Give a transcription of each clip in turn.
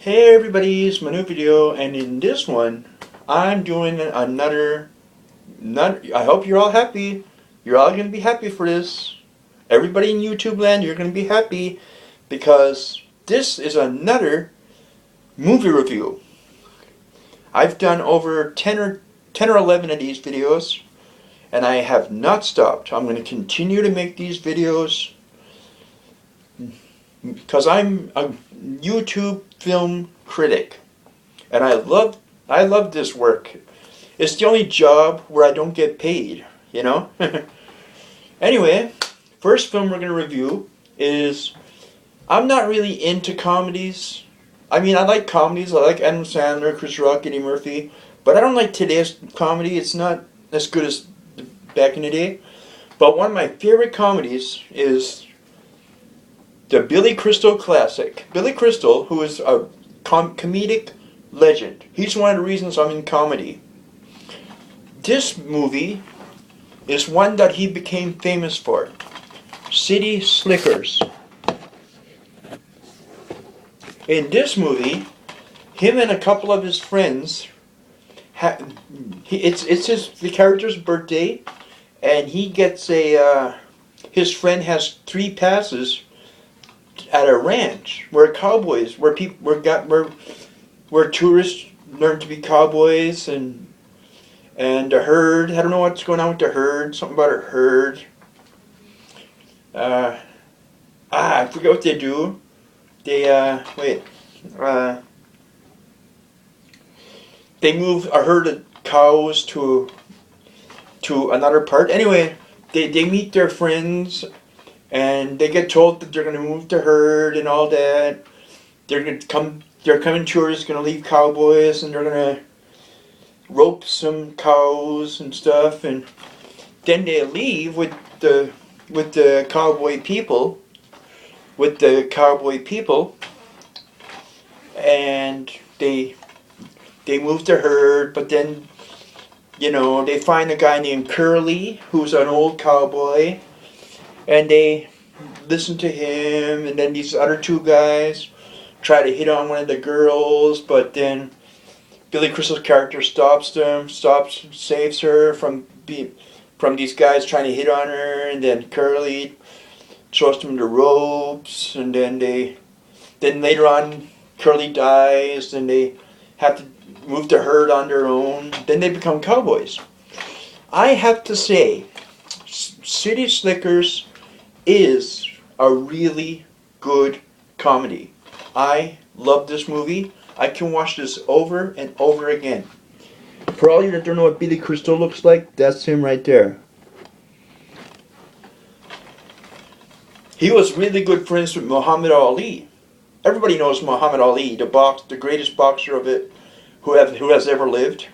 Hey everybody, it's my new video, and in this one, I'm doing another, I hope you're all happy. You're all going to be happy for this. Everybody in YouTube land, you're going to be happy because this is another movie review. I've done over 10 or 11 of these videos, and I have not stopped. I'm going to continue to make these videos because I'm a YouTube film critic, and I love this work. It's the only job where I don't get paid, you know? Anyway, first film we're going to review is, I'm not really into comedies. I mean, I like comedies. I like Adam Sandler, Chris Rock, Eddie Murphy, but I don't like today's comedy. It's not as good as back in the day. But one of my favorite comedies is the Billy Crystal classic. Billy Crystal, who is a comedic legend. He's one of the reasons I'm in comedy. This movie is one that he became famous for. City Slickers. In this movie, him and a couple of his friends, it's the character's birthday, and he gets his friend has 3 passes at a ranch where cowboys, where tourists learn to be cowboys, and a herd. I don't know what's going on with the herd. Something about a herd. I forget what they do. They they move a herd of cows to another part. Anyway, they meet their friends, and they get told that they're going to move the herd and all that. They're coming tourists, going to leave cowboys, and they're going to rope some cows and stuff, and then they leave with the cowboy people, and they move the herd, but then, they find a guy named Curly, who's an old cowboy, and they listen to him, and then these other 2 guys try to hit on one of the girls, but then Billy Crystal's character saves her from these guys trying to hit on her, and then Curly shows them the ropes, and then later on Curly dies, and they have to move the herd on their own. Then they become cowboys. I have to say, City Slickers is a really good comedy. I love this movie. I can watch this over and over again. For all you that don't know what Billy Crystal looks like, that's him right there. He was really good friends with Muhammad Ali. Everybody knows Muhammad Ali, the greatest boxer who has ever lived.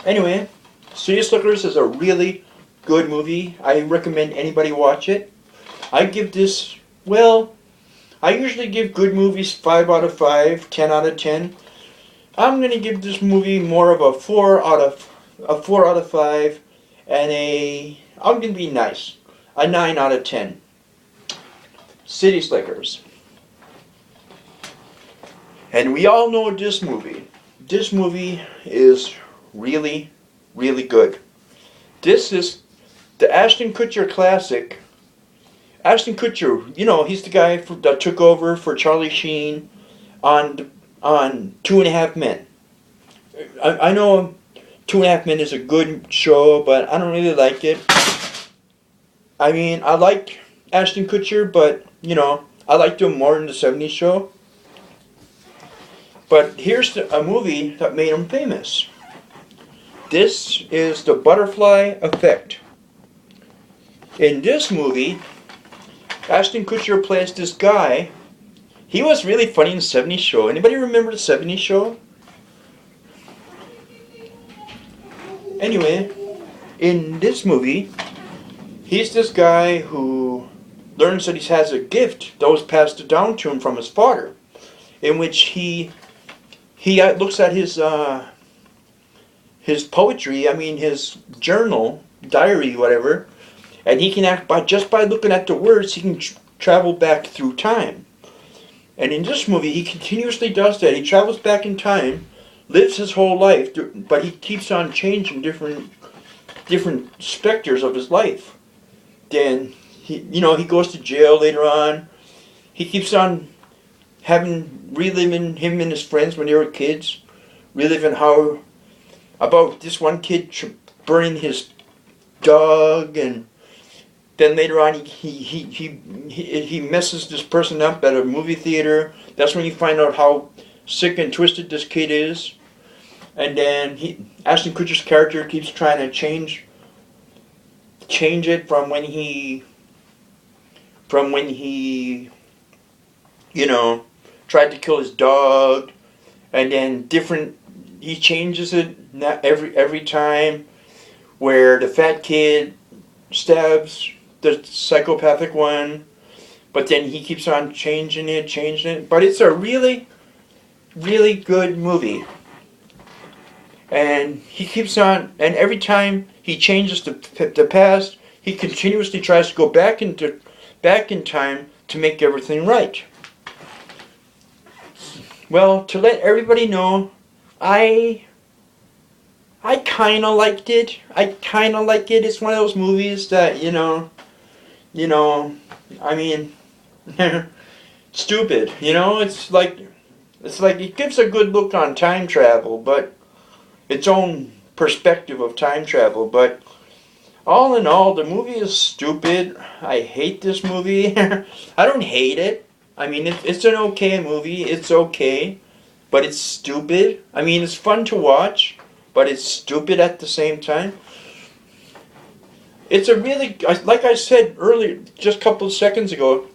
Anyway, City Slickers is a really good movie. I recommend anybody watch it. I give this, I usually give good movies 5 out of 5, 10 out of 10. I'm going to give this movie more of a 4 out of 5, and I'm going to be nice, a 9 out of 10. City Slickers. And we all know this movie. This movie is really, really good. This is the Ashton Kutcher classic. Ashton Kutcher, he's the guy that took over for Charlie Sheen on 2.5 Men. I know 2.5 Men is a good show, but I don't really like it. I mean, I like Ashton Kutcher, but, I liked him more in the 70s show. But here's a movie that made him famous. This is The Butterfly Effect. In this movie, Ashton Kutcher plays this guy. He was really funny in the 70s show. Anybody remember the 70s show? Anyway, in this movie, he's this guy who learns that he has a gift that was passed down to him from his father, in which he looks at his poetry, his journal, diary, whatever, and he can just by looking at the words, he can travel back through time. And in this movie, he continuously does that. He travels back in time, lives his whole life, but he keeps on changing different specters of his life. Then he goes to jail later on. He keeps on reliving him and his friends when they were kids, reliving how about this one kid burning his dog, and then later on he messes this person up at a movie theater. That's when you find out how sick and twisted this kid is. And then Ashton Kutcher's character keeps trying to change it from when he tried to kill his dog, and then he changes it every time, where the fat kid stabs the psychopathic one, but then he keeps on changing it. But it's a really, really good movie. And he keeps on, and every time he changes the past, he continuously tries to go back in time to make everything right. Well, to let everybody know, I kind of liked it. It's one of those movies that, I mean, stupid. It's like it gives a good look on time travel, but its own perspective of time travel. But all in all, the movie is stupid. I hate this movie. I don't hate it. I mean, it's an okay movie. It's okay, but it's stupid. I mean, it's fun to watch, but it's stupid at the same time. It's a really, like I said earlier, just a couple of seconds ago,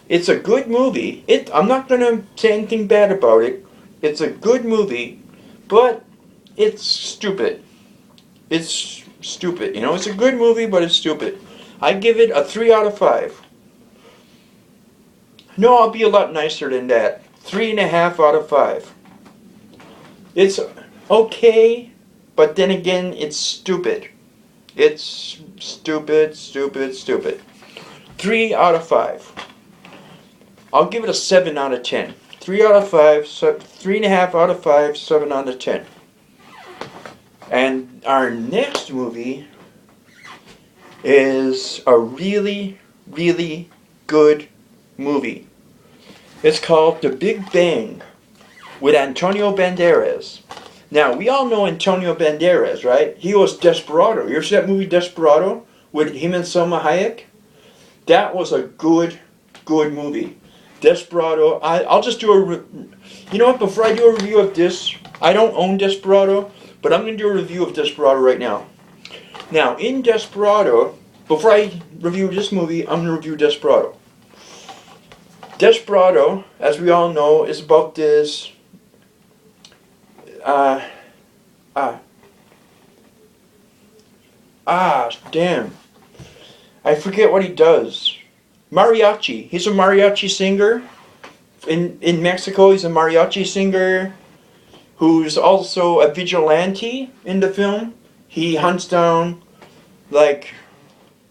it's a good movie. I'm not going to say anything bad about it. It's a good movie, but it's stupid. It's stupid. It's a good movie, but it's stupid. I give it a 3 out of 5. No, I'll be a lot nicer than that. 3.5 out of 5. It's okay, but then again, it's stupid. It's stupid. 3 out of 5. I'll give it a 7 out of 10. 3 out of 5, 3.5 out of 5, 7 out of 10. And our next movie is a really, really good movie. It's called The Big Bang with Antonio Banderas. Now, we all know Antonio Banderas, right? He was Desperado. You ever see that movie Desperado with him and Selma Hayek? That was a good movie. Desperado. I'll just do you know what? Before I do a review of this, I don't own Desperado, but I'm going to do a review of Desperado right now. Now, in Desperado, before I review this movie, I'm going to review Desperado. Desperado, as we all know, is about this damn. I forget what he does. Mariachi. He's a mariachi singer. In Mexico, he's a mariachi singer who's also a vigilante in the film. He hunts down, like,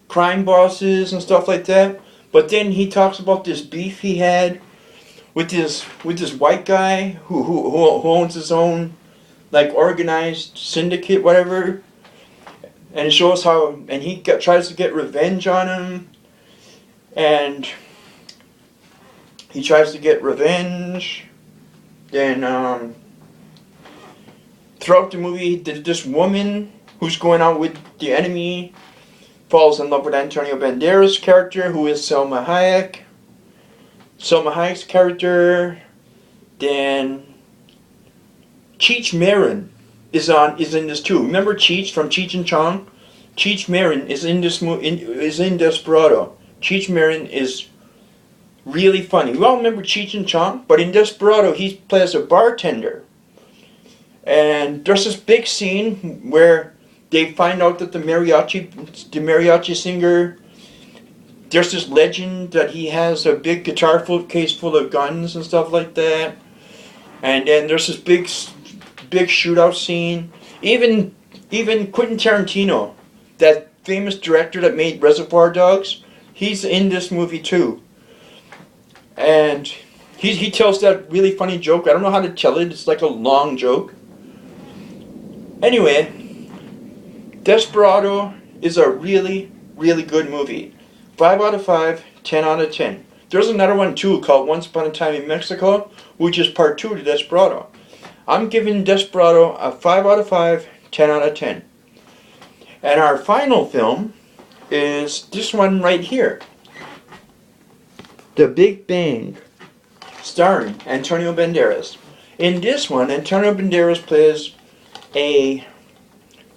crime bosses and stuff like that. But then he talks about this beef he had with this white guy who owns his own, like, organized syndicate, whatever. And it shows how, and he tries to get revenge on him. And he tries to get revenge. Then, throughout the movie, this woman who's going out with the enemy falls in love with Antonio Banderas' character, who is Selma Hayek. Selma Hayek's character. Then Cheech Marin is in this too. Remember Cheech from Cheech and Chong? Cheech Marin is in this is in Desperado. Cheech Marin is really funny. We all remember Cheech and Chong, but in Desperado he plays a bartender. And there's this big scene where they find out that the mariachi singer, there's this legend that he has a big guitar case full of guns and stuff like that. And then there's this big shootout scene. Even Quentin Tarantino, that famous director that made Reservoir Dogs, he's in this movie too. And he tells that really funny joke. I don't know how to tell it. It's like a long joke. Anyway, Desperado is a really, really good movie. 5 out of 5, 10 out of 10. There's another one too called Once Upon a Time in Mexico, which is part 2 to Desperado. I'm giving Desperado a 5 out of 5, 10 out of 10. And our final film is this one right here. The Big Bang, starring Antonio Banderas. In this one, Antonio Banderas plays a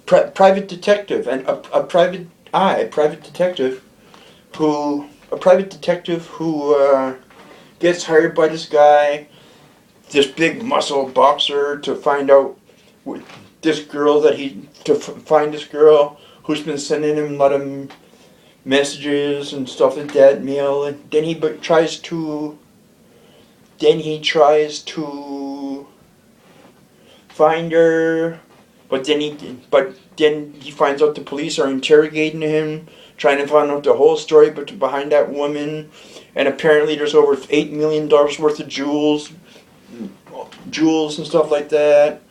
private detective, and a private detective who gets hired by this guy, this big muscle boxer, to find out this girl find this girl who's been sending him a lot of messages and stuff like that, mail, and then he tries to find her, but then he finds out the police are interrogating him, trying to find out the whole story behind that woman, and apparently there's over $8 million worth of jewels and stuff like that.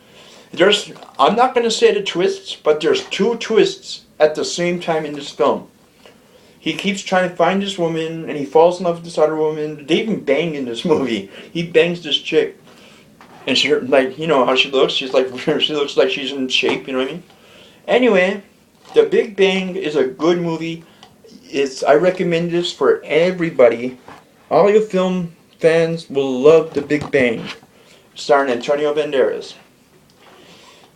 I'm not going to say the twists, but there's 2 twists at the same time in this film. He keeps trying to find this woman, and he falls in love with this other woman. They even bang in this movie. He bangs this chick, and she, like, you know how she looks. She looks like she's in shape. You know what I mean? Anyway, The Big Bang is a good movie. I recommend this for everybody. All you film fans will love The Big Bang, starring Antonio Banderas.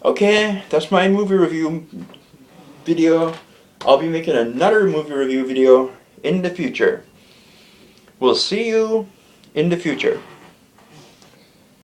Okay, that's my movie review video. I'll be making another movie review video in the future. We'll see you in the future.